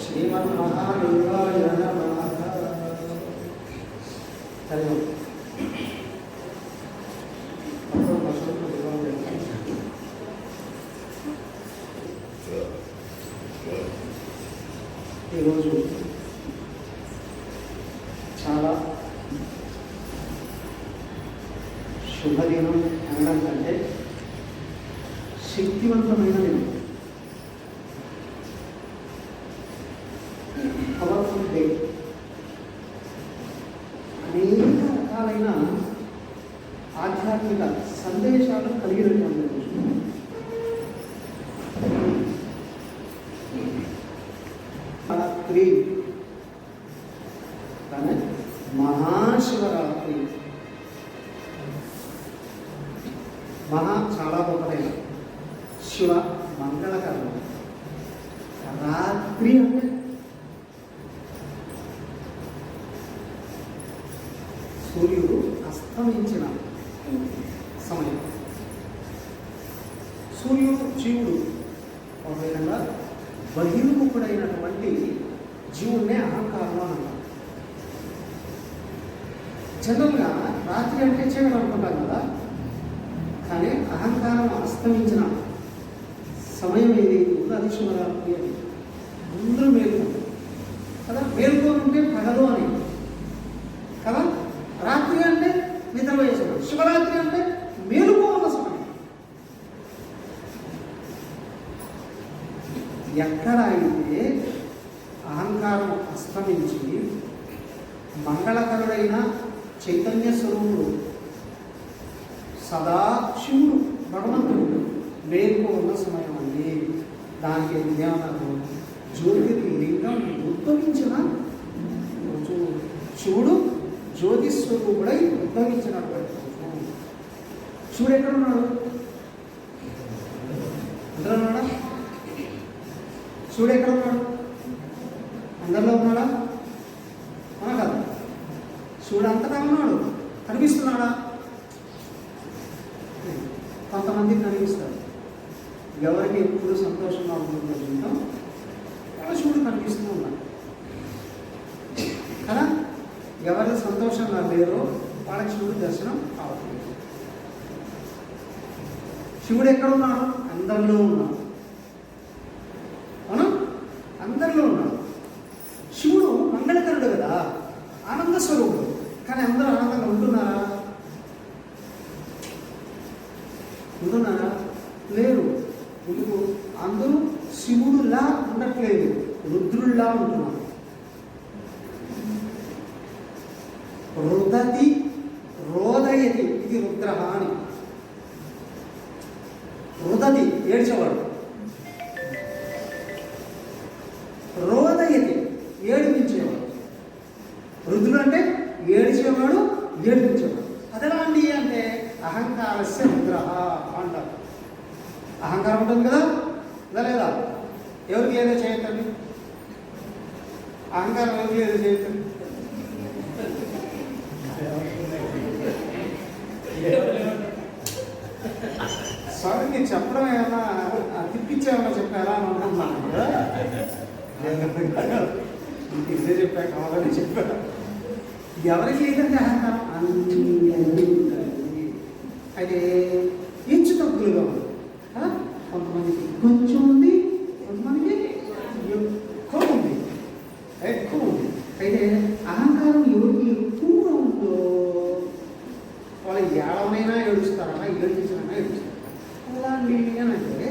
श्रीमन्महादेवाय नमः। हरि ओम। ఈరోజు చాలా శుభదినం అనడం కంటే శక్తివంతమైన దినం, పవర్ఫుల్ డే. అనేక రకాలైన ఆధ్యాత్మిక సందేశాలు కలిగినటువంటి రోజు. రాత్రి కానీ మహాశివరాత్రి చాలా గొప్పదైన శివ మంగళకరం. రాత్రి అంటే సూర్యుడు అస్తమించిన సమయం. సూర్యుడు జీవుడు ఒక విధంగా బహిర్ముఖుడైనటువంటి జీవుడినే అహంకారం అని అంటారు. జనరల్గా రాత్రి అంటే చీకటి అనుకుంటాం కదా, కానీ అహంకారం అస్తమించిన సమయం ఏది ఉందో అది శివరాత్రి అని అందరూ మేల్కొంటారు కదా. మేల్కొనుంటే పగలు అని కదా. రాత్రి అంటే నిద్రపోయే సమయం, శివరాత్రి అంటే మేలుకో ఉన్న సమయం. ఎక్కడ అయితే అహంకారం అస్తమించి మంగళకరుడైన చైతన్య స్వరూపుడు సదాశివుడు భగవంతుడు మేలుకో ఉన్న సమయం అండి. దానికి ఏమన్నారు? జ్యోతిర్లింగం ఉద్భవించిన రోజు. శివుడు జ్యోతిస్వరూపుడై ఉద్భవించినటువంటి రోజు. శివుడు ఎక్కడ ఉన్నాడు? అందరూ ఉన్నాడా? శివుడు ఎక్కడ ఉన్నాడు? అందరిలో ఉన్నాడా? అవునా కదా? శివుడు అంతటా ఉన్నాడు. కనిపిస్తున్నాడా? కొంతమందికి కనిపిస్తాడు. ఎవరికి ఎప్పుడు సంతోషంగా ఉంటుందో జీవితం ఎవరు శివుడు కనిపిస్తూ ఉన్నాడు కదా. ఎవరు సంతోషంగా లేరో వాళ్ళకి శివుడు దర్శనం కావట్లేదు. శివుడు ఎక్కడ ఉన్నాడు? అందరిలో ఉన్నాడు. అవునా? అందరిలో ఉన్నాడు. శివుడు మంగళకరుడు కదా, ఆనంద స్వరూపుడు. కానీ అందరూ ఆనందంగా ఉంటున్నారా? ఉంటున్నారా? లేరు. ఎందుకు? అందరూ శివుడులా ఉండట్లేదు, రుద్రుల్లా ఉంటున్నారు. రుదతి రోదయతి ఇది రుద్ర అని. రుదతి ఏడ్చేవాడు, రోదయతి ఏడిపించేవాడు. రుద్రుడు అంటే ఏడిచేవాడు, ఏడిపించేవాడు. అదెలాంటి అంటే అహంకారస్య రుద్ర అంటారు. అహంకారం ఉంటుంది కదా, లేదా? ఎవరికి ఏదో చేయొద్దండి. అహంకారం ఎవరికి ఏదో చేయొద్దండి. సారీ, నేను చెప్పడం ఏమన్నా తిప్పించేమన్నా చెప్పారా అని అనుకుంటున్నాను కదా. ఇదే చెప్పా, కావాలని చెప్పా. ఎవరికి ఏదంటే అహంకారం అన్ని అయితే హెచ్చు తగ్గులుగా ఉంది. కొంతమందికి కొంచెం ఉంది, కొంతమందికి ఎక్కువ ఉంది. అయితే అహంకారం ఎవరికి ఎక్కువగా ఉందో వాళ్ళు ఏడవనైనా ఏడుస్తారన్నా, ఏడిపించినైనా ఏడుస్తారు. అలాంటి అని అంటే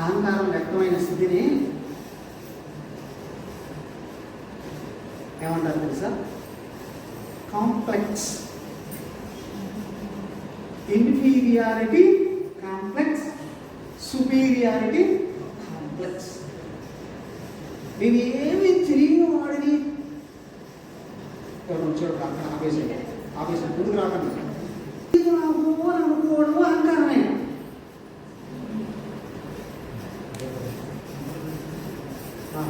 అహంకారం వ్యక్తమైన స్థితిని ఏమంటారు తెలుసా? Complex. Inferiority complex, superiority complex. నేను ఏమి తిరిగిన వాడిని ఎవరు వచ్చాడు అక్కడ ఆపేసాడు ముందుకు రాకండి. అనుకోవడం అహంకారమే.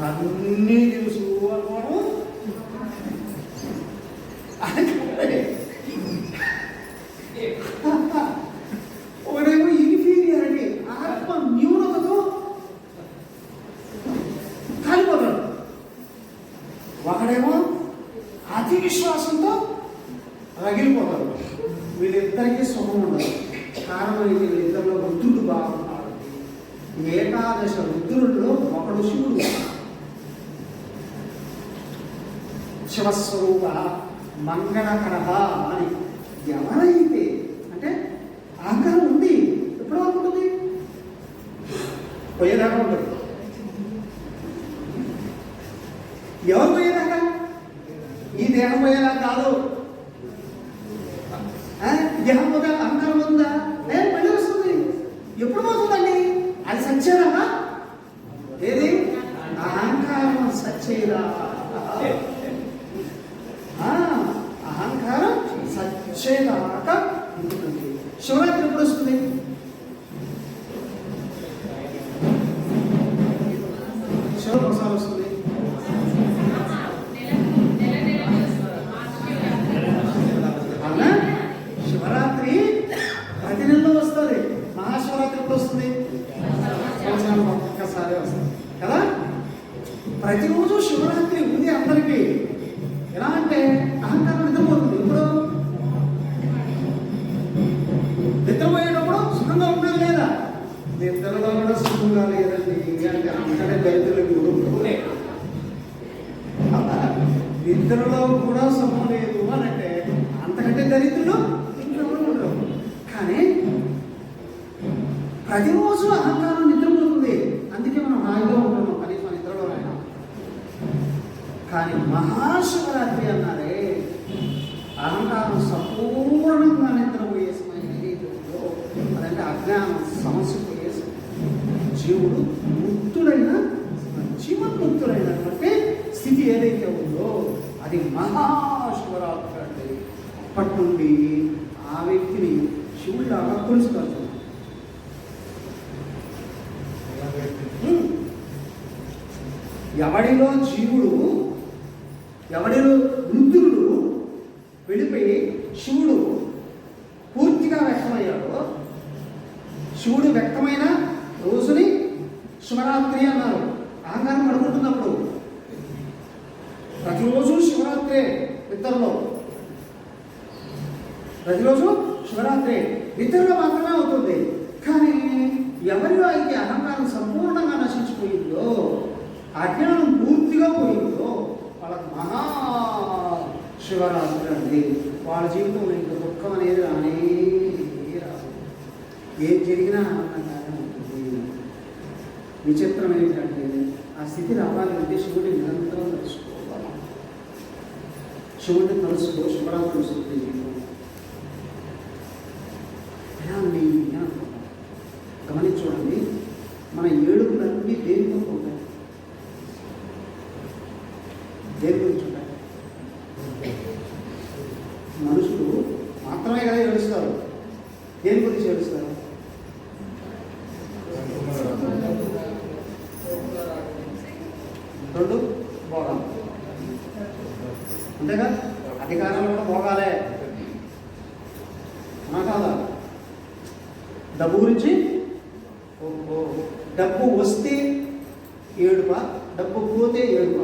నాకు అన్నీ తెలుసు అనుకోవడం ఒకడేమో అతి విశ్వాసంతో రగిలిపోతారు. వీళ్ళిద్దరికీ సుఖం ఉండదు. కారణం ఏంటి? వీళ్ళిద్దరిలో రుద్రుడు బాగున్నాడు. ఏకాదశ రుద్రుల్లో ఒకడు శివుడు, శివస్వరూప మంగళకర అని. ఎవరైతే అంటే అహంకారం ఉంది, ఎప్పుడు వరకు ఉంటుంది? పోయేదాకా ఉంటుంది. ఎవరు పోయేదాకా? ఈ దేహం పోయేదాకా కాదు. దేహం పోతే అహంకారం ఉందా? మళ్ళీ వస్తుంది. ఎప్పుడు పోతుందండి? అది సచ్చేదాకా. ఏది? అహంకారం సచ్చేదా? అహంకారం సచ్చేదాకా ఉంటుంది. శివరాత్రి ఎప్పుడు వస్తుంది? శివప్రసాదం వస్తుంది. అవునా? శివరాత్రి ప్రతి నెలలో వస్తుంది. మహాశివరాత్రి ఎప్పుడు వస్తుంది? సంవత్సరానికి ఒక్కసారి వస్తుంది కదా. ప్రతిరోజు శివరాత్రి ఉంది అందరికీ. ఎలా అంటే అహంకారం నిద్రపోతుంది. ఇప్పుడు నిద్రపోయేటప్పుడు సుఖంగా ఉండదు లేదా? నిద్రలో కూడా సుఖంగా లేదండి. అంటే అంతకంటే దరిద్రులకు నిద్రలో కూడా సుఖం లేదు అని అంటే అంతకంటే దరిద్రులు ఇంట్లో ఉండరు. కానీ ప్రతిరోజు అహంకారం నిద్రపోతుంది. అందుకే మనం హాయిగా ఉంటున్నాం కనీసం నిద్రలో అయినా. కానీ మహాశివరాత్రి అన్నారే, అహంకారం సంపూర్ణంగా నిద్రపోయే సమయం ఏదైతే ఉందో అదంటే అజ్ఞానం సమస్య పోయే జీవుడు ముక్తుడైన జీవన్ముక్తుడైనటువంటి స్థితి ఏదైతే ఉందో అది మహాశివరాత్రి అంటే. అప్పటి నుండి ఆ వ్యక్తిని శివుడిలాగా కొలుస్తారు. ఎవడిలో జీవుడు, ఎవడిలో రుద్రుడు వెళ్ళిపోయి శివుడు పూర్తిగా వ్యక్తమయ్యాడో, శివుడు వ్యక్తమైన రోజుని శివరాత్రి అన్నారు. అహంకారం పడుకుంటున్నప్పుడు ప్రతిరోజు శివరాత్రే. నిద్రలో ప్రతిరోజు శివరాత్రి నిద్రలో మాత్రమే అవుతుంది. కానీ ఎవరిలో అయితే అహంకారం సంపూర్ణంగా నశించిపోయిందో, అజ్ఞానం పూర్తిగా పోయిందో వాళ్ళకి మహా శివరాత్రి అండి. వాళ్ళ జీవితంలో ఇంకా దుఃఖం అనేది రానే రాదు. ఏం జరిగినా ఆనందంగానే ఉంటుంది. విచిత్రం ఏంటంటే ఆ స్థితి రావాలి అంటే శివుడిని నిరంతరం తెలుసుకోవాలి. శివుడిని తెలుసుకో, శివరాత్రి వస్తుంది జీవితం. గమనించి చూడండి, మన ఏడుపులన్నీ దేని కొరకు ఉంటాయి? దేని గురించి ఉంటాయి? మనుషులు మాత్రమే కదా ఏడుస్తారు. దేని గురించి ఏడుస్తారు? రెండు భోగాలు అంతేగా. అధికారంలో కూడా భోగాలే కాదా? డబ్బు గురించి డబ్బు వస్తే ఏడుప, డబ్బు పోతే ఏడుప.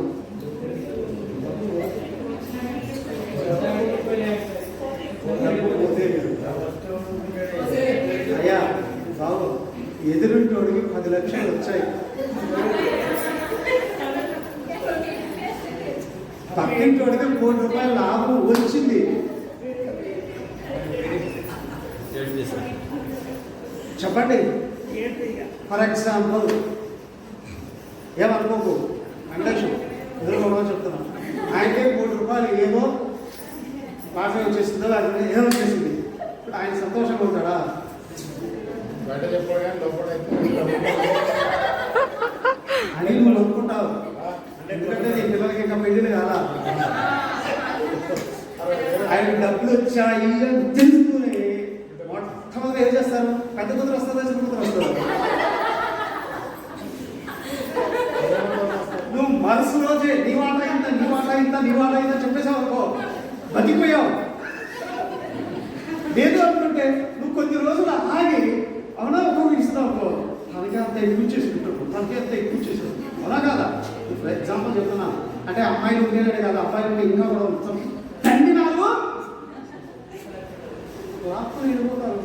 అయ్యా బాబు, ఎదురుంటోడికి 10 లక్షలు వచ్చాయి, పక్కింటోడికి 1 కోటి రూపాయల లాభం వచ్చింది. చెప్పండి. ఫర్ ఎగ్జాంపుల్ ఏమనుకోకు, అండక్ష ఎదురుకోవడం చెప్తున్నాను. ఆయనకే 1 కోటి రూపాయలు ఏదో లాటరీ వచ్చేసిందో లేకపోతే ఏదో వచ్చేసింది. ఇప్పుడు ఆయన సంతోషంగా ఉంటాడా? అని నువ్వు నొప్పుకుంటావు. ఎందుకంటే నీ పిల్లలకి ఇంకా పెళ్ళిళ్ళు కాదా? ఆయన డబ్బులు వచ్చాయి అని తెలుసుకుని మొట్టమొదటి ఏం చేస్తారు? పెద్ద కూతురు వస్తుందా, చిన్న కూతురు వస్తుందా? నువ్వు మనసు రోజే నీ వాట ఇంత, నీ వాట ఇంత, నీ వాట ఇంత చెప్పేసావు అనుకో, బతికిపోయావు. లేదు అనుకుంటే నువ్వు కొద్ది రోజులు ఆగి అవునా ఒక్కొక్కరు ఇస్తావు అనుకో, తనకి అంత ఎక్కువ చేసుకుంటావు, తనకి అంత ఎక్కువ చేసావు, అవునా కాదా? ఫర్ ఎగ్జాంపుల్ ఎగ్జాంపుల్ చెప్తున్నాను. అంటే అమ్మాయిలు ఉండేదే కాదు, అబ్బాయిలు ఉంటే ఇంకా కూడా ఉంటుంది. తండ్రి నాకు లాక్కొని వెళ్ళిపోతారు.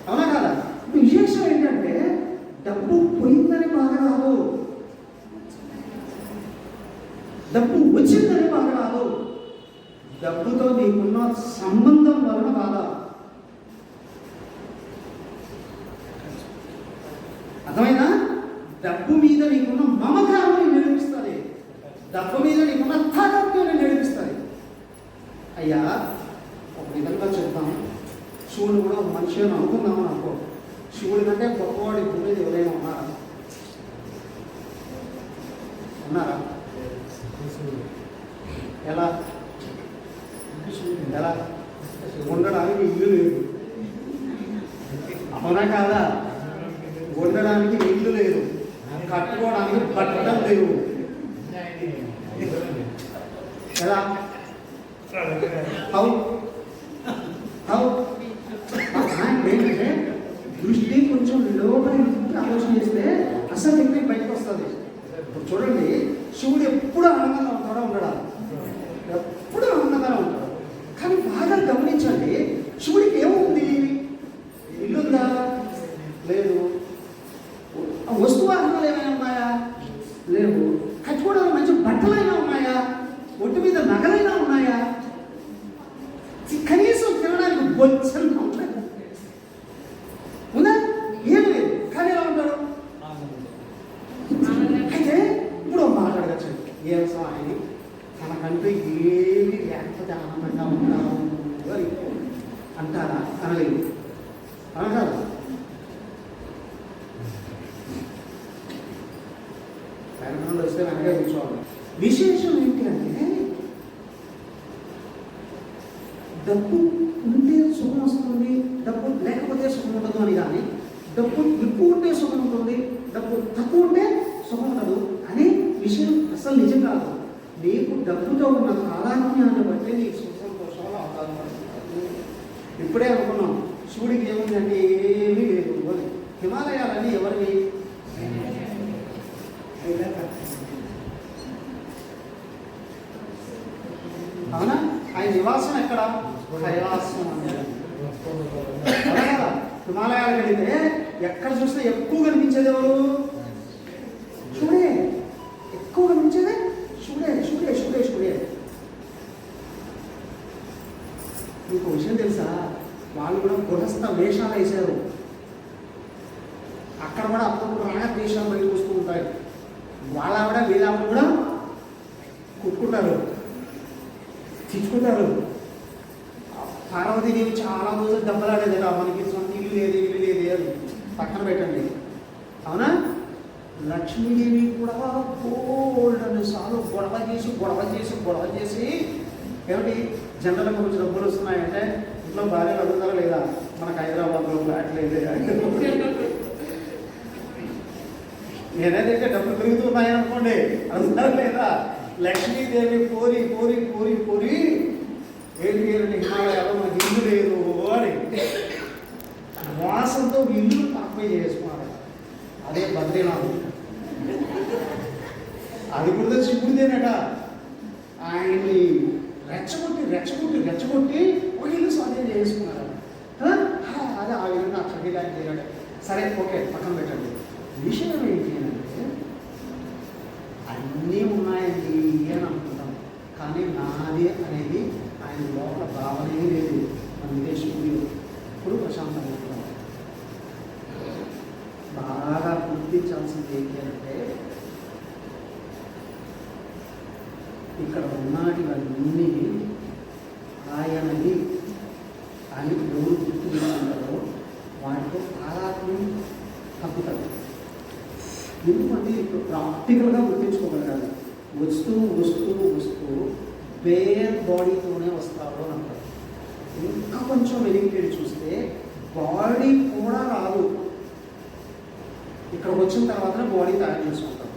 అవునా కదా? విశేషం ఏంటంటే డబ్బు పోయిందని బాధ రాదు, డబ్బు వచ్చిందని బాధ రాదు, డబ్బుతో నీకున్న సంబంధం వలన బాధ. అర్థమైనా? డబ్బు మీద నీకున్న మమకారం నడిపిస్తుంది, డబ్బు మీద నీకున్న తాకత్వం నడిపిస్తుంది. అయ్యా ఒక విధంగా చెప్తాను, శివుడు కూడా ఒక మనిషి అని అనుకున్నామని అనుకో. శివుడి కంటే గొప్పవాడి భూమి ఎవరైనా ఉన్నారా? ఉన్నారా? ఎలా ఎలా ఉండడానికి ఇల్లు లేదు, అవునా కాదా? ఉండడానికి ఇల్లు లేదు, కట్టుకోవడానికి బట్టలు లేవు. ఎలా? ఏంటంటే దృష్టి కొంచెం లోపలి ఆలోచన చేస్తే అసలు టెక్నిక్ బయటకు వస్తుంది. ఇప్పుడు చూడండి, శివుడు ఎప్పుడు ఆనందంగా ఉంటాడో ఉండడా? ఎప్పుడు ఆనందంగా ఉంటాడు. కానీ బాగా గమనించండి, శివుడికి ఏముంది? ఇల్లుందా? లేదు. వస్తు వాహనాలు ఏమైనా ఉన్నాయా? లేవు. కట్టుకోవడానికి మంచి బట్టలైనా ఉన్నాయా? ఒంటి మీద నగలైనా ఉన్నాయా? కనీసం తినడానికి బొచ్చలు ఉంటాయి, ఉందా? ఏమి లేదు. కానీ ఎలా ఉంటాడు? అయితే ఇప్పుడు మాట్లాడచ్చు, ఏం స్వామి తనకంటూ ఏమి లేకపోతే ఆనందంగా ఉంటాము అని అంటారా? అనలేదు. అనగారు. వెనకంలో వస్తే వెనక కూర్చోవాలి. విశేషం ఏంటి అంటే డబ్బు ఉంటే సుఖం వస్తుంది, డబ్బు లేకపోతే సుఖం ఉండదు అని. కానీ డబ్బు ఎక్కువ ఉంటే సుఖం ఉంటుంది, డబ్బు తక్కువ ఉంటే సుఖం ఉండదు అనే విషయం అసలు నిజం కాదు. నీకు డబ్బుతో ఉన్న కాలాజ్ఞాన్ని బట్టి నీకు సుఖ సంతోషాలు ఆధారపడుతుంది. ఇప్పుడే అనుకున్నాం శివుడికి ఏముందంటే ఏమీ లేదు అని. హిమాలయాలని ఎవరివి? అవునా? ఆయన నివాసం ఎక్కడ? కైలాసం. కదా? హిమాలయాలకు వెళితే ఎక్కడ చూస్తే ఎక్కువ కనిపించేది ఎవరు? శివుడే. ఎక్కువ కనిపించేదే శివుడే, శివుడే, శివుడే, శివుడే. మీకు విషయం తెలుసా? వాళ్ళు కూడా గృహస్థ వేషాలు వేశారు. అక్కడ కూడా అప్పుడప్పుడు రాగద్వేషాలు బయట చూస్తూ ఉంటాయి. వాళ్ళ ఆవిడ వీళ్ళావిడ కూడా కుట్టుకుంటారు, తెచ్చుకుంటారు. పార్వతీదేవి చాలా రోజులు దెబ్బలాడేది, మనకి సొంత ఇల్లు లేదు, ఇల్లు లేదు అని పక్కన పెట్టండి. అవునా? లక్ష్మీదేవి కూడా బోల్డని సార్లు గొడవ చేసి ఏమిటి జనరల్ గురించి డబ్బులు వస్తున్నాయంటే ఇంట్లో భార్యలు అడుగుతారా లేదా? మనకు హైదరాబాద్లో ఫ్లాట్ లేదు. నేనేదైతే డబ్బులు పెరుగుతున్నాయి అనుకోండి, అడుగుతారా లేదా? లక్ష్మీదేవి పోరి పోరి పోరి పోరి ఏంటి హిమాలయాలో మనకి ఇల్లు లేదు అని వాసంతో ఇల్లు తక్కువ చేసుకున్నారు. అదే బద్రీనాథ్. అది కూడా శివుడిదేనట. ఆయన్ని రెచ్చగొట్టి ఒక ఇల్లు స్వాధీనం చేసుకున్నారు. అదే ఆ విధంగా అక్కడికి చేయాలి. సరే, ఓకే, పక్కన పెట్టండి. విషయం ఏంటి అంటే అన్నీ ఉన్నాయండి అని అనుకుంటాం, కానీ నాది అనేది ఆయన లోపల భావనే లేదు. అందుకే శివుడు ఎప్పుడు ప్రశాంతంగా ఉంటాం. బాగా గుర్తించాల్సింది ఏంటి అంటే ఇక్కడ ఉన్నటివన్నీ ఆయనది అని ఎవరు గుర్తు చేసుకుంటారో వాటితో ఆరాత్మ తగ్గుతారు. ఎందుకంటే ఇప్పుడు ప్రాక్టికల్గా గుర్తించుకోగలగాలి. వస్తూ బేర్ బాడీతోనే వస్తారు అని అంటారు. ఇంకా కొంచెం వెలిగిపోయి చూస్తే బాడీ కూడా రాదు, ఇక్కడికి వచ్చిన తర్వాతనే బాడీ తయారు చేసుకుంటారు.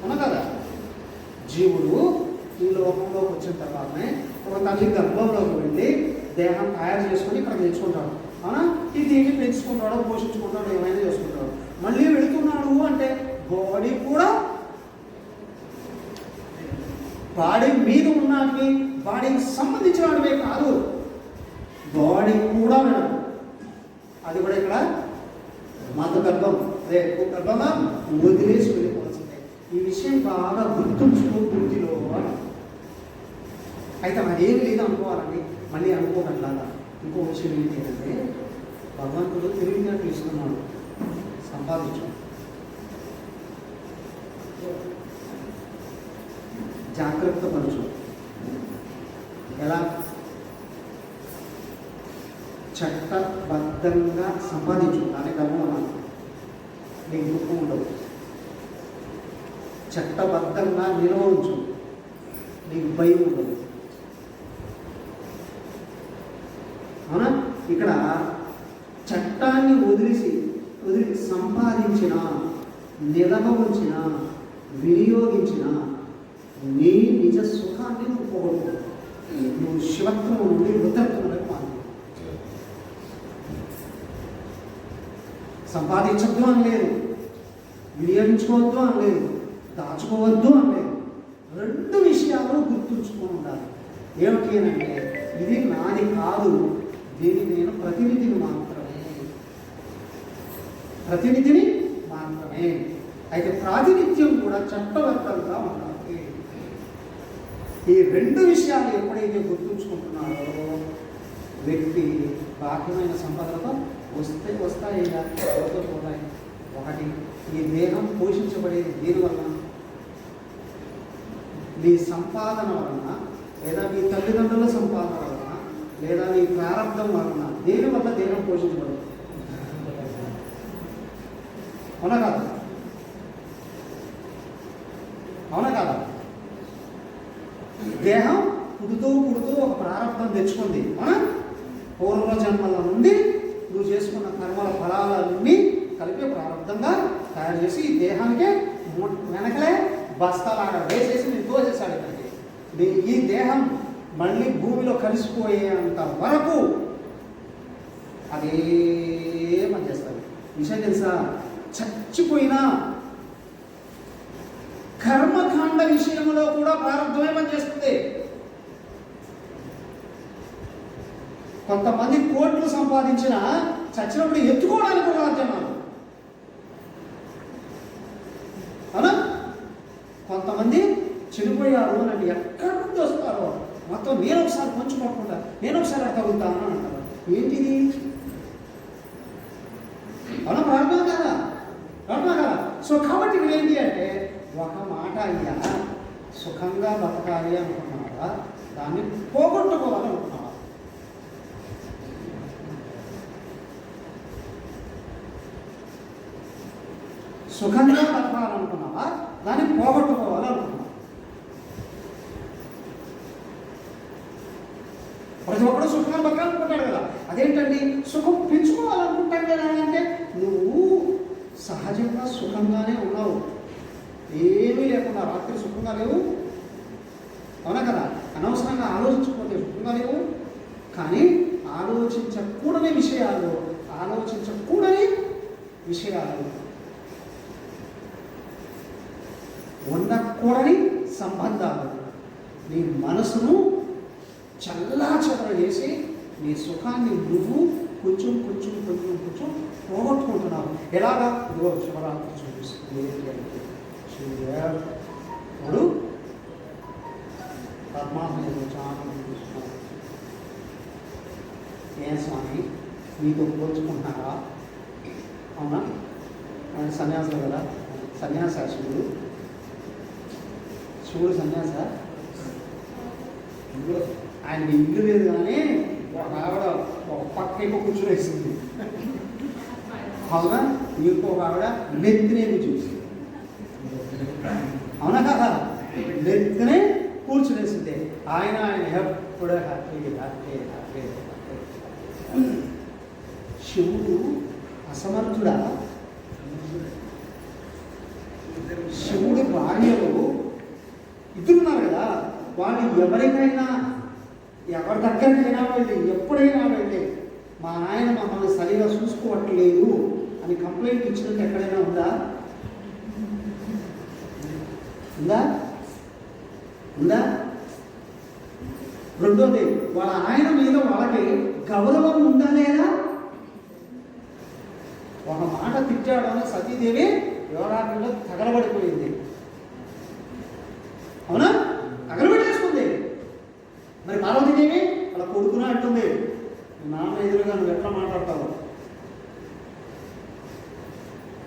అవునా కదా? జీవుడు ఈ లోకంలోకి వచ్చిన తర్వాతనే ఒక తల్లి గర్భంలోకి వెళ్ళి దేహం తయారు చేసుకుని ఇక్కడ తెచ్చుకుంటాడు. అవునా? ఈ దీన్ని పెంచుకుంటాడో పోషించుకుంటాడో ఏమైనా చేసుకుంటాడు. మళ్ళీ వెళుతున్నాడు అంటే బాడీ కూడా బాడీ మీద ఉన్నవి బాడీకి సంబంధించిన వాడివే కాదు, బాడీ కూడా వినదు. అది కూడా ఇక్కడ మత గర్భం, అదే గర్భంగా వదిలేసి వెళ్ళిపోవాల్సిందే. ఈ విషయం బాగా గుర్తుంచుకో పూర్తిలో. అయితే మరేమి లేదు అనుకోవాలండి, మళ్ళీ అనుకోగలరా? ఇంకో విషయం ఏంటి అంటే, భగవంతుడు తెలివితేటలు ఇస్తున్నాడు, సంపాదించు, జాగ్రత్త పరచు. ఎలా? చట్టబద్ధంగా సంపాదించు, దాని గర్వం నీకు దుఃఖం ఉండదు. చట్టబద్ధంగా నిల్వ ఉంచు, నీకు భయం ఉండదు. అవునా? ఇక్కడ చట్టాన్ని వదిలి సంపాదించిన, నిలవ ఉంచిన, వినియోగించిన నీ నిజ సుఖాన్ని నువ్వు పోగొట్టు. నువ్వు శివత్వం నుండి వృద్ధత్వంలోకి మారు. సంపాదించద్దు అని లేదు, వినియోగించుకోవద్దు అని లేదు, దాచుకోవద్దు అని లేదు. రెండు విషయాలు గుర్తుంచుకొని ఉండాలి. ఏమిటి అంటే, ఇది నాది కాదు, దీన్ని నేను ప్రతినిధిని మాత్రమే. అయితే ప్రాతినిధ్యం కూడా చట్టబద్ధంగా ఉండాలి. ఈ రెండు విషయాలు ఎప్పుడైతే గుర్తుంచుకుంటున్నారో వ్యక్తి బాహ్యమైన సంపదలతో వస్తాయి, పోతాయి. ఒకటి, ఈ దేహం పోషించబడేది దీనివల్ల, నీ సంపాదన వలన, లేదా మీ తల్లిదండ్రుల సంపాదన వలన, లేదా నీ ప్రారంభం వలన. దేనివల్ల దేహం పోషించబడదు? అవునా కాదా? అవునా కాదా? దేహం పుడుతూ ఒక ప్రారంభం తెచ్చుకుంది. పూర్వ జన్మల నుండి నువ్వు చేసుకున్న కర్మల ఫలాలన్నీ కలిపి ప్రారంభంగా తయారు చేసి ఈ దేహానికే వెనకలే బస్తాలాగా వేసేసి నేను తోసేసాడు. ఇక్కడికి ఈ దేహం మళ్ళీ భూమిలో కలిసిపోయేంత వరకు అదే పనిచేస్తాడు. విషయం తెలుసా? చచ్చిపోయినా కర్మకాండ విషయంలో కూడా ప్రారంభమే పనిచేస్తుంది. కొంతమంది కోట్లు సంపాదించిన చచ్చినప్పుడు ఎత్తుకోవడానికి కూడా రాజ్యమాలు. అవునా? కొంతమంది చనిపోయారు అని ఎక్కడి నుండి వస్తారో మొత్తం నేను ఒకసారి పంచుకోకుండా నేను ఒకసారి తగులుతాను అని అంటారు. ఏంటిది? అవునా? ప్రారంభం కదా. సో కాబట్టి ఇక్కడ ఏంటి అంటే, ఒక మాట అయ్యా, సుఖంగా బతకాలి అనుకున్నావా, దాన్ని పోగొట్టుకోవాలనుకున్నావా? సుఖంగా బతకాలనుకున్నావా, దాన్ని పోగొట్టుకోవాలనుకున్నావా? ప్రతి ఒక్కరు సుఖంగా బతకాలనుకుంటాడు కదా. అదేంటండి, సుఖం పెంచుకోవాలనుకుంటాడు కదా అంటే, నువ్వు సహజంగా సుఖంగానే ఉన్నావు, ఏమీ లేకుండా. రాత్రి సుఖంగా లేవు, అవునా కదా? అనవసరంగా ఆలోచించకపోతే సుఖంగా లేవు. కానీ ఆలోచించకూడని విషయాలు, ఉండకూడని సంబంధాలు నీ మనసును చల్లాచెదర చేసి నీ సుఖాన్ని నువ్వు కొంచెం పోగొట్టుకుంటున్నావు. ఎలాగా? ఇదిగో శివరాత్రి చూపిస్తుంది. ఇప్పుడు పద్మాసనం చాలా చూపిస్తున్నాడు. ఏం స్వామి మీతో పోల్చుకుంటున్నారా? అవునా? ఆయన సన్యాసులు కదా, సన్యాస శివుడు సన్యాస. ఆయన ఇల్లు లేదు కానీ ఒక ఆవిడ ఒక పక్క కూర్చునేసింది. అవునా? ఇంకొక ఆవిడ నెత్తినేమి చూసి, అవునా కదా? నెత్తినే కూర్చునేసింది. ఆయన ఎప్పుడు హ్యాపీ. శివుడు అసమర్థుడా? శివుడి భార్యలు ఇద్దరున్నారు కదా, వాళ్ళు ఎవరికైనా, ఎవరి దగ్గరికైనా వెళ్ళి, ఎప్పుడైనా వెళ్ళి, మా ఆయన మమ్మల్ని సరిగా చూసుకోవట్లేదు అని కంప్లైంట్ ఇచ్చినట్టు ఎక్కడైనా ఉందా? ఉందా? రెండోది, వాళ్ళ ఆయన మీద వాళ్ళకి గౌరవం ఉందా లేదా? ఒక మాట తిట్టాడని సతీదేవి యువరాటంలో తగలబడిపోయింది. అవునా? తగలబెట్టేసుకుంది. మరి పార్వతీదేవి వాళ్ళ కొడుకున అంటుంది, నాన్న ఎదురుగా నువ్వు ఎట్లా మాట్లాడతావు?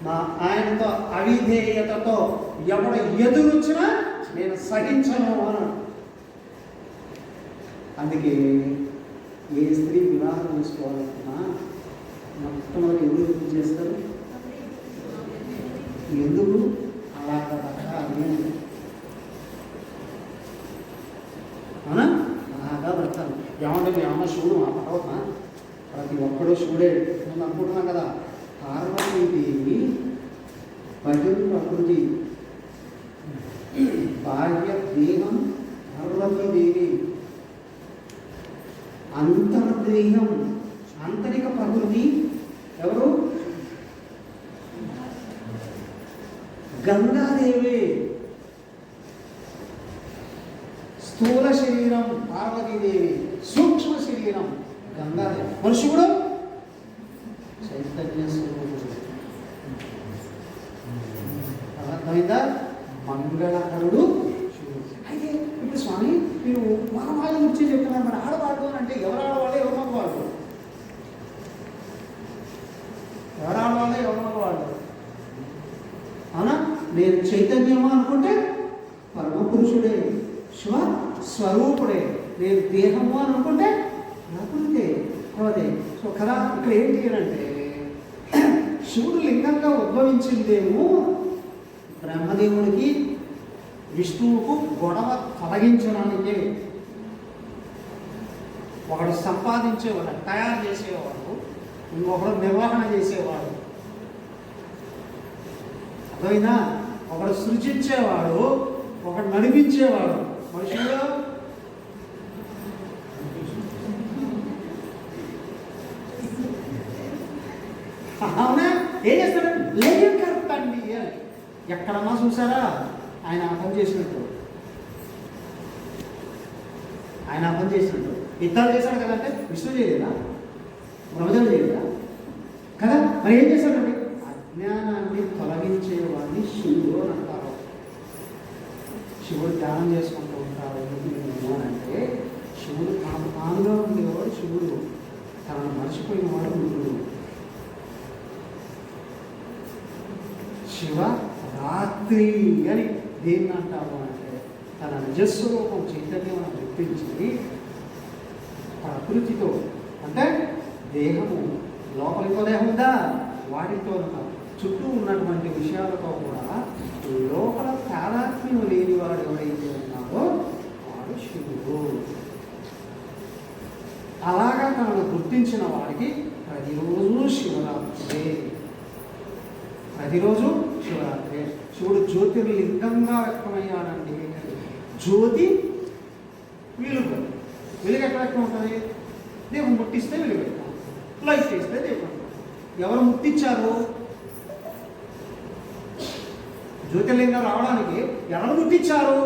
నా ఆయనతో అవిధేయతతో ఎవడ ఎదురొచ్చినా నేను సహించను అన్నాడు. అందుకే ఏ స్త్రీ వివాహం చేసుకోవాలనుకున్నా మొట్టమొదటి ఎందుకు పూజ చేస్తారు? ఎందుకు అలాగా అవునా? బాగా పడతాను. ఏమంటే మీ అమ్మ శివుడు మా పడవతా? ప్రతి ఒక్కడూ శివుడే నేను అనుకుంటున్నాను కదా. పార్వతీదేవి భజన ప్రకృతి, బాహ్య దేహం పార్వతీదేవి, అంతర్దేహం ఆంతరిక ప్రకృతి ఎవరు? గంగాదేవి. స్థూల శరీరం పార్వతీదేవి, సూక్ష్మ శరీరం గంగాదేవి. మనుషుడు చైతన్య స్వరూపుడు. అర్థమైందా? మంగళకరుడు. అయితే ఇప్పుడు స్వామి మీరు మన వాళ్ళ గురించి చెప్తున్నారు, మరి ఆడవాళ్ళు అని అంటే ఎవరు ఆడవాళ్ళు ఎవరు మగవాళ్ళు? ఎవరు ఆడవాళ్ళు ఎవరు మగవాళ్ళు? అవునా? నేను చైతన్యము అనుకుంటే పరమ పురుషుడే, శివ స్వరూపుడే. నేను దేహము అని అనుకుంటే ప్రకృతే అవదే. సో కదా ఇక్కడ ఏంటి అంటే శివుడు లింగంగా ఉద్భవించిందేమో బ్రహ్మదేవుడికి విష్ణువుకు గొడవ తొలగించడానికి. ఒకడు సంపాదించేవాడు, తయారు చేసేవాడు, ఇంకొకడు నిర్వహణ చేసేవాడు. అర్థమైనా? ఒకడు సృజించేవాడు, ఒకడు నడిపించేవాడు. మనుషులు అవునా? ఏం చేస్తాడు? లేయం కరపండి అని. ఎక్కడన్నా చూసారా ఆయన ఆ పని చేసినట్టు? ఆయన ఆ పని చేసినట్టు యుద్ధాలు చేశాడు కదంటే విష్ణు చేయలేదా? బ్రహ్మదేవుడు చేయలేదా? కదా. మరి ఏం చేశాడండి? అజ్ఞానాన్ని తొలగించేవాడిని శివుడు అని అంటారు. శివుడు ధ్యానం చేసుకుంటూ ఉంటారు అంటే శివుడు తానుగా ఉండేవాడు శివుడు, తనను మర్చిపోయిన వాడు రుద్రుడు. శివ రాత్రి అని దేన్ని అంటాము అంటే తన నిజస్వరూపం చైతన్యం గుర్తించి ప్రకృతితో, అంటే దేహము లోపలితో దేహం ఉందా, వాటితో చుట్టూ ఉన్నటువంటి విషయాలతో కూడా లోపల తాదాత్మ్యం లేనివాడు ఎవరైతే ఉన్నాడో వాడు శివుడు. అలాగా తనను గుర్తించిన వాడికి ప్రతిరోజు శివరాత్రి, ప్రతిరోజు శివరాత్రి. శివుడు జ్యోతిర్లింగంగా వ్యక్తమయ్యాడండి. జ్యోతి వెలుగు. వెలుగు ఎక్కడ వ్యక్తం ఉంటుంది? దేవుడు ముట్టిస్తే వెలుగు వ్యక్తం, లైట్ చేస్తే దేవుడు. ఎవరు ముట్టించారు? జ్యోతిర్లింగం రావడానికి ఎవరు ముట్టించారు?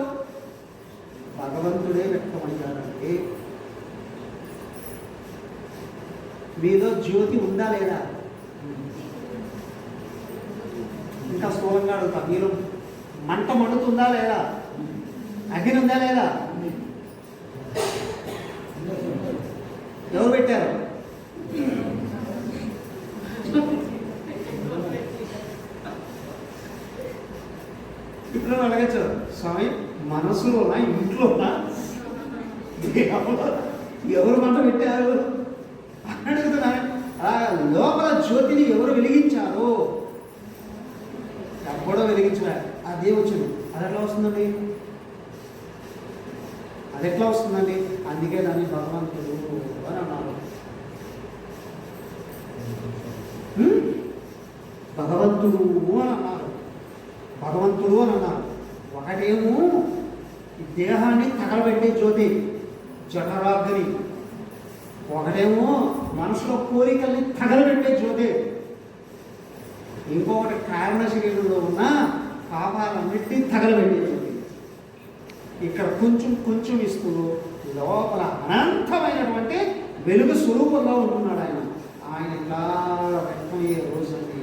భగవంతుడే వ్యక్తమయ్యాడండి. మీలో జ్యోతి ఉందా లేదా? ఇంకా స్థూలంగా అడుగుతా, మీరు మంట మండుతుందా లేదా? అగ్ని ఉందా లేదా? ఎవరు పెట్టారు? ఇప్పుడు అడగచ్చు, స్వామి మనసులోనా ఇంట్లోనా ఎవరు మంట పెట్టారు అని అడుగుతున్నారు. లోపల జ్యోతిని ఎవరు వెలిగించారు? ఎవడో వెలిగించారు. ఆ దేవుడు అది ఎట్లా వస్తుందండి? అది ఎట్లా వస్తుందండి? అందుకే దాన్ని భగవంతుడు అని అన్నారు. భగవంతుడు అని అన్నారు. భగవంతుడు అని అన్నారు. ఒకటేమో ఈ దేహాన్ని తగలబెట్టే జ్యోతి జఠరాగ్ని, ఒకటేమో మనసులో కోరికల్ని తగలబెట్టే జ్యోతి, ఇంకొకటి కారణ శరీరంలో ఉన్న పాపాలన్నిటినీ తగలబెట్టే జ్యోతి. ఇక్కడ కొంచెం కొంచెం ఇస్తూ లోపల అనంతమైనటువంటి వెలుగు స్వరూపంగా ఉంటున్నాడు ఆయన. ఆయన ఇట్లా వ్యక్తమయ్యే రోజు అండి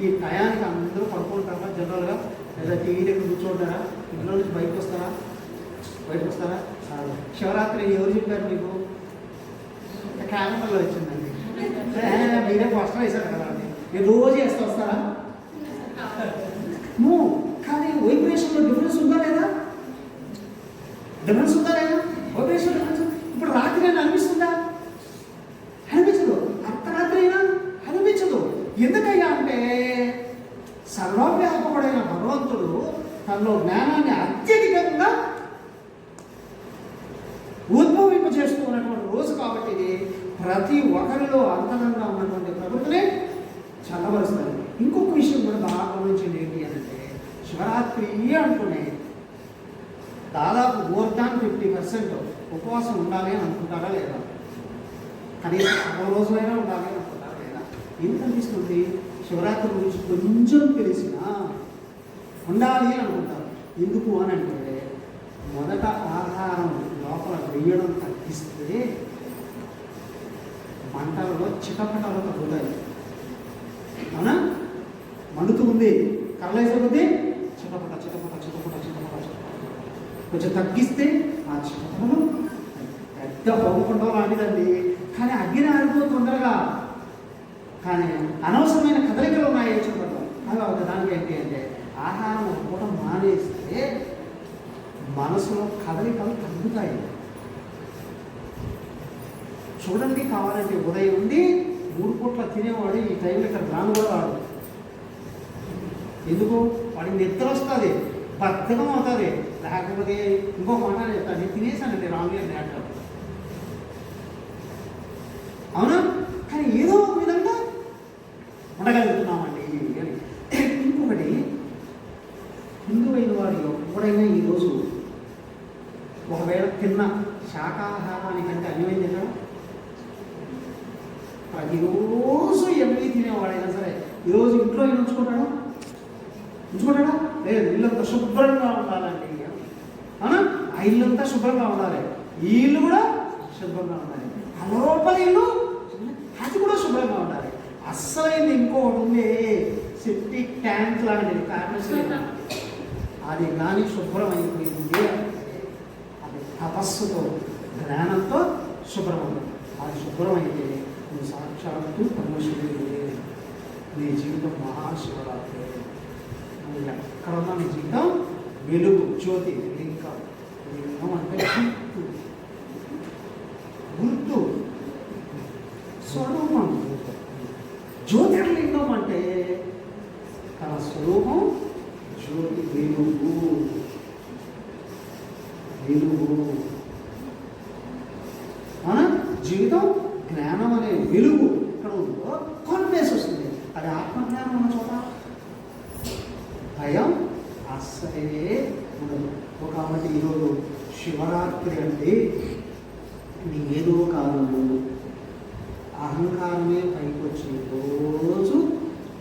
ఈ టయానికి అందరూ పడుకుంటారా జనరల్గా, లేదా టీవీ దగ్గర కూర్చోంటారా, ఇంట్లో నుంచి బయటకు వస్తారా? శివరాత్రి ఎవరు చెప్పారు మీకు? క్యాలెండర్లో వచ్చిందండి. మీరే పోస్టర్ వేశారు కదా అండి, మీరు రోజు వేస్తూ వస్తారా? కానీ వైబ్రేషన్లో డిఫరెన్స్ ఉందా లేదా? Vibration difference. ఇప్పుడు రాత్రి అయినా అనిపిస్తుందా? అనిపించదు. అర్ధరాత్రి అయినా అనిపించదు. ఎందుకయ్యా అంటే సర్వవ్యాపకుడైన భగవంతుడు తనలో జ్ఞానాన్ని అత్యధికంగా ఉద్భవింపజేస్తూ ఉన్నటువంటి రోజు కాబట్టి ఇది ప్రతి ఒక్కరిలో అంతరంగా ఉన్నటువంటి ప్రకృతిని చల్లబరుస్తారు. ఇంకొక విషయం కూడా బాగా గమనించింది ఏంటి అంటే, శివరాత్రి అంటూనే దాదాపు మోర్ దాన్ 50% ఉపవాసం ఉండాలి అని అనుకుంటారా లేదా? కనీసం 100 రోజులైనా ఉండాలి అని అనుకుంటారా లేదా? ఎందుకు అనిపిస్తుంది? శివరాత్రి గురించి కొంచెం తెలిసినా ఉండాలి అని అనుకుంటారు. ఎందుకు అని అంటే, మొదట ఆహారం లోపల వేయడం తగ్గిస్తే మంటలలో చిటపటలు తగ్గుతాయి. అవునా? మండుతూ ఉంది, కర్రలేసే కొద్దీ చిటపట కొంచెం తగ్గిస్తే ఆ చిటపటలు పెద్ద బాగుండవు లాంటిదండి. కానీ అగ్ని ఆరిపో తొందరగా, కానీ అనవసరమైన కదలికలు ఉన్నాయి చిటపటలు. అవి దానికి ఏంటి అంటే, ఆహారం ఒక పూట మానేస్తే మనసులో కదలికలు తగ్గుతాయి. చూడండి, కావాలంటే ఉదయం ఉండి 3 పూట్ల తినేవాడు ఈ టైంలో ఇక్కడ రాను కూడా రాడు. ఎందుకు? వాడికి నిద్ర వస్తుంది, బద్ధకం అవుతుంది. లేకపోతే ఇంకో మాట చెప్తాను, నేను తినేసానండి రాంగ్ అని అంటారు. అవునా? కానీ ఏదో ఒక విధంగా ఉండగలుగుతున్నామండి అని. ఇంకొకటి, హిందువైన వారు ఎప్పుడైనా ఈరోజు ఒకవేళ తిన్న శాకాహారానికంటే అన్యమైంది కదా, ప్రతిరోజు ఎమ్మెల్యే తినేవాడైనా సరే ఈరోజు ఇంట్లో ఆయన ఉంచుకుంటాడా? లేదు, ఇల్లంతా శుభ్రంగా ఉండాలండి. అవునా? ఆ ఇల్లంతా శుభ్రంగా ఉండాలి, ఈ ఇల్లు కూడా శుభ్రంగా ఉండాలి, ఆ లోపల ఇల్లు అది కూడా శుభ్రంగా ఉండాలి. అస్సలైంది ఇంకొకటి ఉంది, సెప్టిక్ ట్యాంక్ లాంటిది, అది కానీ శుభ్రం అయిపోయింది, అది తపస్సుతో జ్ఞానంతో శుభ్రమవుతుంది. అది శుభ్రమైతే నువ్వు సాక్షాత్తు పరమశివుడివే. నీ జీవితం మహాశివరాత్రి. నువ్వు ఎక్కడున్నా నీ జీవితం వెలుగు, జ్యోతి. లింగం అంటే గుర్తు, స్వరూపం. జ్యోతిర్లింగం అంటే తన స్వరూపం జ్యోతి, వెలుగు. మన జీవితం జ్ఞానం అనే వెలుగు ఇక్కడ ఉందో కాన్ఫిడెన్స్ వస్తుంది. అది ఆత్మజ్ఞానం ఉన్న చోట భయం అస్సలే ఉండదు. కాబట్టి ఈరోజు శివరాత్రి అంటే నీ ఏదో కాదు, అహంకారమే పైకి వచ్చి రోజు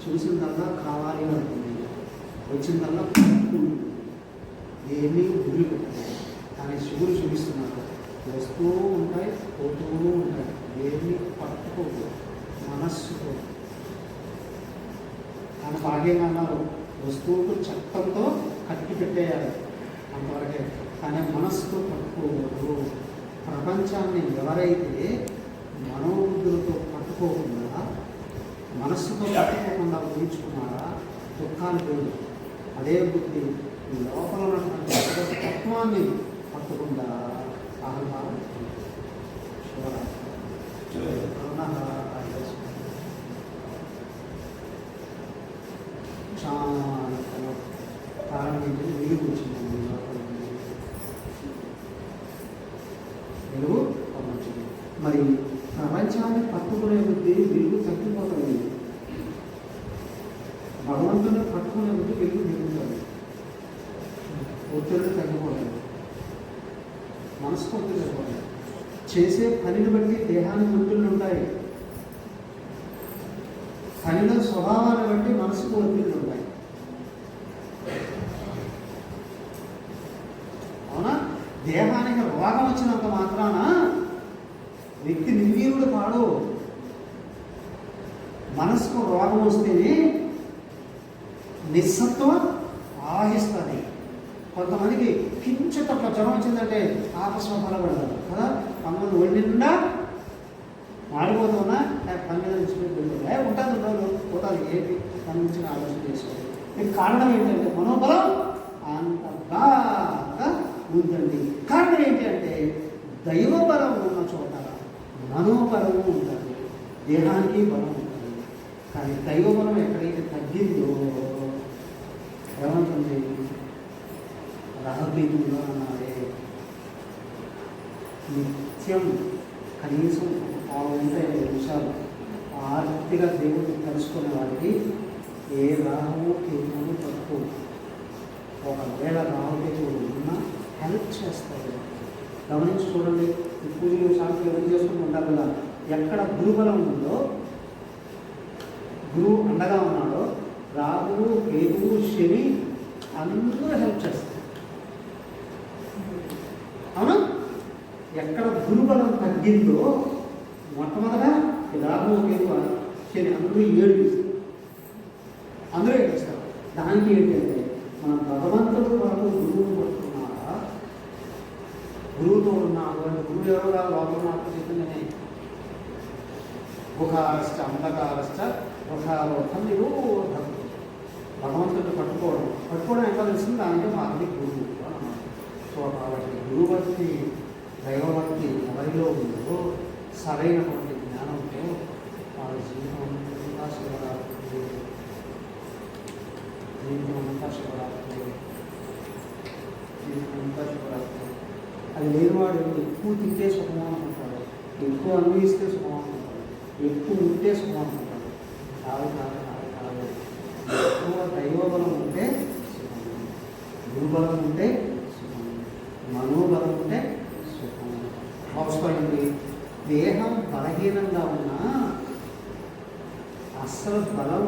చూసిందల్లా కావాలి అనుకుంది, వచ్చిందల్లా ఏమీ వదిలిపెట్టాలి. కానీ శివుడు చూపిస్తున్నారు, వస్తూ ఉంటాయి, పోతూ ఉంటాయి, ఏమీ పట్టుకోదు మనస్సుతో. తన భాగ్యంగా అన్నారు, వస్తువుకు చట్టంతో కట్టి పెట్టేయాలి అంతవరకే, కానీ మనస్సుతో పట్టుకోకూడదు. ప్రపంచాన్ని ఎవరైతే మనోబుద్ధులతో పట్టుకోకుండా, మనస్సుతో పట్టుకోకుండా ఊహించుకున్నారా దుఃఖాన్ని పోదు. అదే బుద్ధి లోపల ఉన్నటువంటి తత్వాన్ని పట్టకుండా అహంకారం చాలా ప్రారంభించి వెలుగు వచ్చింది. వెలుగు వచ్చింది. మరి ప్రపంచాన్ని పట్టుకునే బుద్ధి వెలుగు తగ్గిపోతుంది. భగవంతుని పట్టుకునే బుద్ధి వెలుగు పెరుగుతుంది. ఒత్తిడి తగ్గిపోతుంది, మనసుకు ఒత్తిడి తగ్గిపోతుంది. చేసే పనిని బట్టి దేహానికి ఒత్తిళ్ళు ఉంటాయి, పనిలో స్వభావాన్ని బట్టి మనసుకు ఒత్తిళ్ళు ఉంటాయి. దేహానికి రోగం వచ్చినంత మాత్రాన వ్యక్తి నిర్వీర్యుడు కాడు. మనసుకు రోగం వస్తేనే నిస్సత్వం ఆహిస్తుంది. కొంతమందికి కించిత జ్వరం వచ్చిందంటే ఆకస్మాత్తుగా పడతారు కదా. కొంతమంది ఒళ్ళు నిండా మాడిపోతున్నా పని మీద నుంచి ఉంటుంది రోజు పోతాది. ఏంటి దాని నుంచి ఆలోచన చేసుకోవాలి. దీనికి కారణం ఏంటంటే మనోబలం అంత బాగా ఉందండి. కారణం ఏంటి అంటే దైవబలం ఉన్న చోట మనోబలము ఉంటుంది, దేహానికి బలం ఉంటుంది. కానీ దైవబలం ఎక్కడైతే తగ్గిందో ఏమంటుంది? రహబీతుల్లో అన్నారే, నిత్యం కనీసం 45 నిమిషాలు ఆర్తిగా దేవుడిని తెలుసుకునే వారికి ఏ రాహు కేతువులు తక్కువ. ఒకవేళ రాహు కేతువులు ఉన్నా హెల్ప్ చేస్తారు. గమనించి చూడండి. ఈ పూజలు శాంతి ఎవరు చేసుకుని ఉంటారు కదా, ఎక్కడ గురుబలం ఉందో, గురువు అండగా ఉన్నాడో, రాహువు కేతువు శని అందరూ హెల్ప్ చేస్తారు. అవునా? ఎక్కడ గురుబలం తగ్గిందో మొట్టమొదట రాహువు కేతువు శని అందరూ అందరూ ఏడుస్తారు. దానికి ఏంటంటే మన భగవంతుడు వరకు గురువును పట్టుకున్నారా, గురువుతో ఉన్నాడు అంటే గురువు ఎవరుగా లోపల నాకు చెప్పిందనే గుహారశ్చ అంధకారశ్చ గుహారోహం నీవు భగవంతుడిని పట్టుకోవడం ఎట్లా తెలిసింది? దానికి మాది గురువు అన్నమాట. సో కాబట్టి గురుభక్తి దైవభక్తి ఎవరిలో ఉందో సరైనటువంటి జ్ఞానంతో వాళ్ళ జీవితం అంతా శివరాత్రి, జీవితం అంతా శివరాత్రి, జీవితం అంతా శివరాత్రి. అది లేనివాడు ఎక్కువ తింటే సుఖం అనుకుంటాడు, ఎక్కువ అనుభవిస్తే సుఖం అనుకుంటాడు, ఎక్కువ ఉంటే సుఖం అనుకుంటాడు. కాదు కాదు కాదు కాదు. ఎక్కువ దైవబలం ఉంటే సుఖం, గురుబలం ఉంటే సుఖం, మనోబలం ఉంటే సుఖం. అవసరమైంది. దేహం బలహీనంగా ఉన్నా అసలు బలం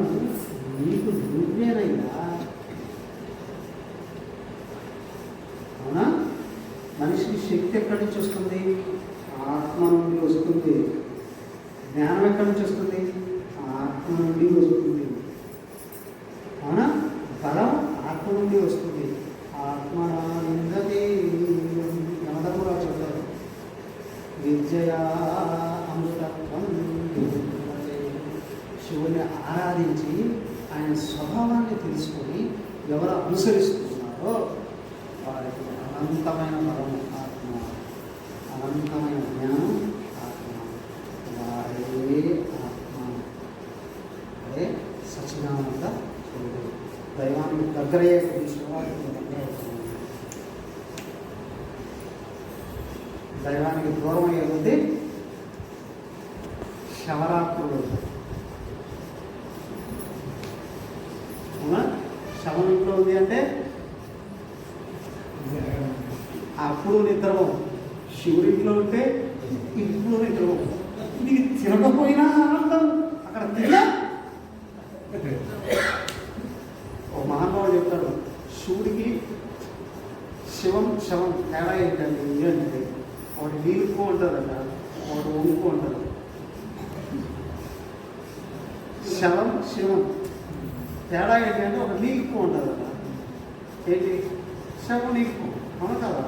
నీకు నువ్వేనయ్యా. అవునా? మనిషికి శక్తి ఎక్కడి నుంచి వస్తుంది? ఆత్మ నుండి వస్తుంది. జ్ఞానం ఎక్కడి నుంచి వస్తుంది? ఆత్మ నుండి వస్తుంది. అవునా? బలం ఆత్మ నుండి వస్తుంది. ఆత్మ నిందతే యమధర్మరావు చెప్తారు, విద్యయా అమృతత్వం. శివుని ఆరాధించి ఆయన స్వభావాన్ని తెలుసుకొని ఎవరు అనుసరిస్తున్నారో వారికి అనంతమైన బలం ఆత్మ, అనంతమైన జ్ఞానం ఆత్మ, వారే ఆత్మ. అదే సచ్చిదానంద స్వరూపుడు. దైవానికి దగ్గరయ్యే దైవానికి దూరం అయ్యే కొద్దీ శవరాత్రులు. అవునా? శవం ఇంట్లో ఉంది అంటే అప్పుడు నిద్రపోం. శివుడింట్లో ఉంటే ఇప్పుడు నిద్రపోం. ఇది తినకపోయినా ఆనందం, అక్కడ తిన్నా. ఓ మహానుభావుడు చెప్తాడు, శివుడికి శవం తేడా ఏంటండి అంటే, ఒకటి నీరుకో ఉంటుందట, ఒకటి వండుకో ఉంటుంది. శవం తేడా ఏంటి అంటే, ఒక నీరుకో ఉంటుందట. ఏంటి? శవం నీరుకో. అవును కదా?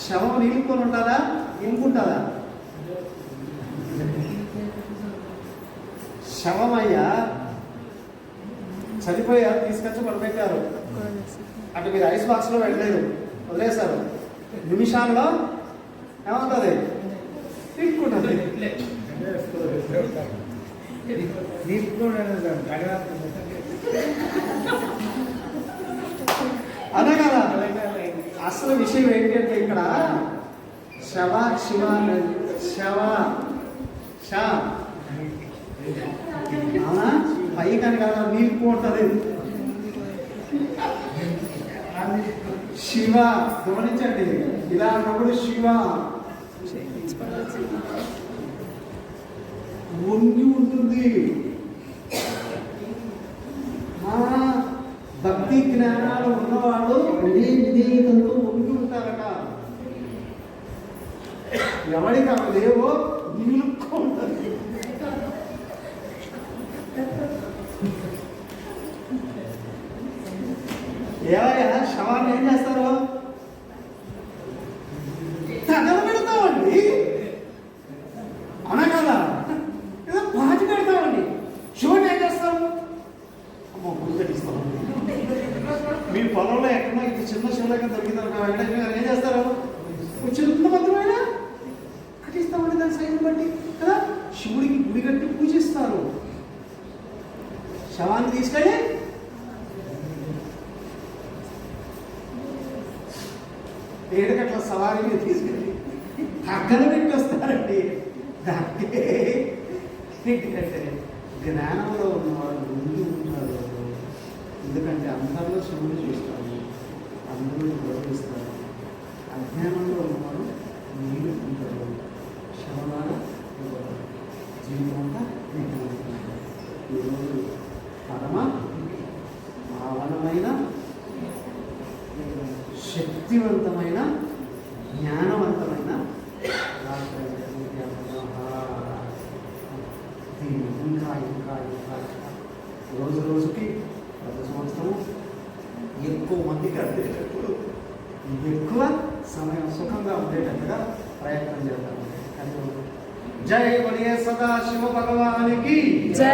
శవం నీలుకొని ఉంటుందా, ఇంకుంటుందా? శవం అయ్యా చనిపోయారు, తీసుకొచ్చి పడిపెట్టారు. అటు మీరు ఐస్ బాక్స్లో వెళ్ళలేదు, వదిలేశారు. నిమిషాల్లో ఏమవుతుంది? ఇంకుంటుంది. అదే కదా అసలు విషయం ఏంటంటే, ఇక్కడ అవునా? పైకని కదా నీకు ఉంటుంది. శివ గమనించండి, ఇలా అన్నప్పుడు శివ వంగి ఉంటుంది. భక్తి జ్ఞానాలు ఉన్నవాడు విధేయతలతో ఉండి ఉంటారట. ఎవరికి అవి లేవో నిలుక్కుంటారు. ఏవయ్యా శవాన్ని ఏం చేస్తారు? తగలబెడతామండి, అవునా కదా? ఏదో పాతి పెడతామండి. శివుని ఏం చేస్తాము? అమ్మ గుడి కట్టిస్తాము. మీ పొలంలో ఎక్కడో ఇది చిన్న శివలింగం దొరికిందనుకో, వెంకటేశ్వర గారు ఏం చేస్తారు? చిన్న మంత్రమైనా కట్టిస్తామండి దాని సైజుని బట్టి కదా. శివుడికి గుడి కట్టి పూజిస్తారు. శవాన్ని తీసుకెళ్ళి ఏడుగట్ల సవారీ మీద తీసుకెళ్ళి తగ్గన పెట్టి వస్తారండి. దానికి ఎందుకంటే జ్ఞానంలో ఉన్నవాడు ముందు ఉంటారు. ఎందుకంటే అందరిలో శివుడు చూస్తారు, అందరూ గౌరవిస్తారు. అజ్ఞానంలో ఉన్నవాడు నీళ్ళు ఉంటారు. శవలాల జీవితం అంతా ఈరోజు పరమ పావనమైన శక్తివంతమైన జ్ఞానవంతమైన దీన్ని ఇంకా ఇంకా ఇంకా రోజు రోజుకి ప్రతి సంవత్సరం ఎక్కువ మందికి అందేటప్పుడు ఎక్కువ సమయం సుఖంగా ఉండేటట్టుగా ప్రయత్నం చేద్దాం. జై బలియే సదా శివ భగవానికి జై.